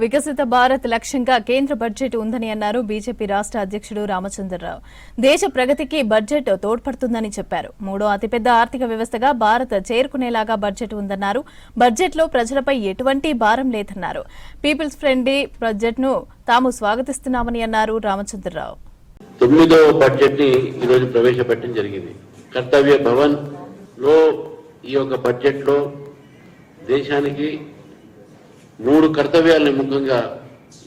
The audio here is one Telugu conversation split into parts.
వికసిత భారత్ లక్ష్యంగా కేంద్ర బడ్జెట్ ఉందని అన్నారు బీజేపీ రాష్ట్ర అధ్యక్షుడు రామచంద్రరావు. దేశ ప్రగతికి బడ్జెట్ తోడ్పడుతుందని చెప్పారు. మూడో అతిపెద్ద ఆర్థిక వ్యవస్థగా భారత్ చేరుకునేలాగా బడ్జెట్ ఉందన్నారు. బడ్జెట్లో ప్రజలపై ఎటువంటి భారం లేదన్నారు. పీపుల్స్ ఫ్రెండ్లీ బడ్జెట్ను తాము స్వాగతిస్తున్నామని అన్నారు రామచంద్రరావు. 9వ బడ్జెట్ ని ఈరోజు ప్రవేశపెట్టడం జరిగింది. కర్తవ్య భవన్ లో ఈ యొక్క బడ్జెట్ లో దేశానికి 3 కర్తవ్యాలను ముఖ్యంగా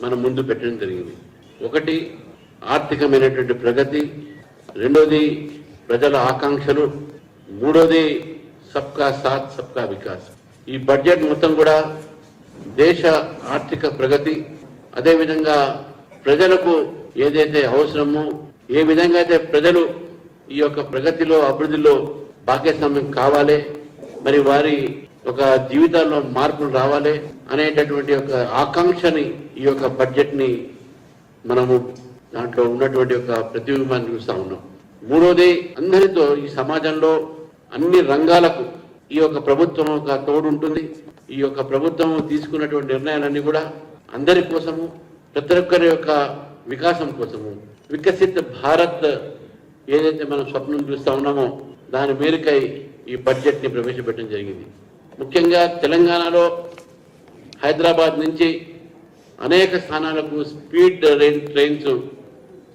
మనం ముందు పెట్టడం జరిగింది. ఒకటి ఆర్థికమైనటువంటి ప్రగతి, రెండోది ప్రజల ఆకాంక్షలు, మూడోది సబ్కా సాత్ సబ్కా వికాస్. ఈ బడ్జెట్ మొత్తం కూడా దేశ ఆర్థిక ప్రగతి, అదేవిధంగా ప్రజలకు ఏదైతే అవసరమో, ఏ విధంగా అయితే ప్రజలు ఈ యొక్క ప్రగతిలో అభివృద్ధిలో భాగస్వామ్యం కావాలి, మరి వారి ఒక జీవితాల్లో మార్పులు రావాలి అనేటటువంటి ఒక ఆకాంక్షని ఈ యొక్క బడ్జెట్ ని మనము దాంట్లో ఉన్నటువంటి ఒక ప్రతిబింబాన్ని చూస్తా ఉన్నాం. మూడోది అందరితో ఈ సమాజంలో అన్ని రంగాలకు ఈ యొక్క ప్రభుత్వం ఒక తోడు ఉంటుంది. ఈ యొక్క ప్రభుత్వం తీసుకున్నటువంటి నిర్ణయాలన్నీ కూడా అందరి కోసము, ప్రతి ఒక్కరి యొక్క వికాసం కోసము, వికసిత భారత్ ఏదైతే మనం స్వప్నం చూస్తా ఉన్నామో దాని మేరకై ఈ బడ్జెట్ ని ప్రవేశపెట్టడం జరిగింది. ముఖ్యంగా తెలంగాణలో హైదరాబాద్ నుంచి అనేక స్థానాలకు స్పీడ్ ట్రైన్స్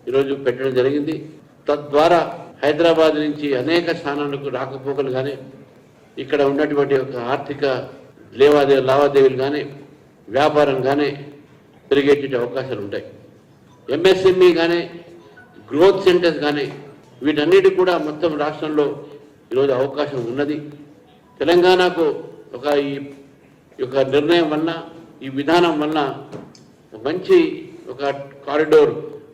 ఈరోజు పెట్టడం జరిగింది. తద్వారా హైదరాబాద్ నుంచి అనేక స్థానాలకు రాకపోకలు కానీ, ఇక్కడ ఉన్నటువంటి ఒక ఆర్థిక లావాదేవీలు కానీ, వ్యాపారం కానీ పెరిగేట అవకాశాలు ఉంటాయి. ఎంఎస్ఎంఈ కానీ, గ్రోత్ సెంటర్స్ కానీ, వీటన్నిటి కూడా మొత్తం రాష్ట్రంలో ఈరోజు అవకాశం ఉన్నది. తెలంగాణకు ఈ యొక్క నిర్ణయం వలన, ఈ విధానం వలన మంచి ఒక కారిడోర్,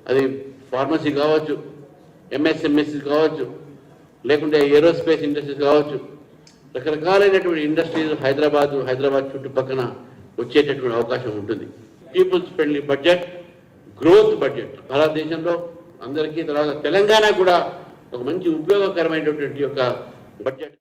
అది ఫార్మసీ కావచ్చు, ఎంఎస్ఎంఎస్సీ కావచ్చు, లేకుంటే ఏరోస్పేస్ ఇండస్ట్రీస్ కావచ్చు, రకరకాలైనటువంటి ఇండస్ట్రీస్ హైదరాబాద్ చుట్టుపక్కల వచ్చేటటువంటి అవకాశం ఉంటుంది. Peoples friendly budget, growth budget భారతదేశంలో అందరికీ, తర్వాత తెలంగాణ కూడా ఒక మంచి ఉపయోగకరమైనటువంటి యొక్క బడ్జెట్.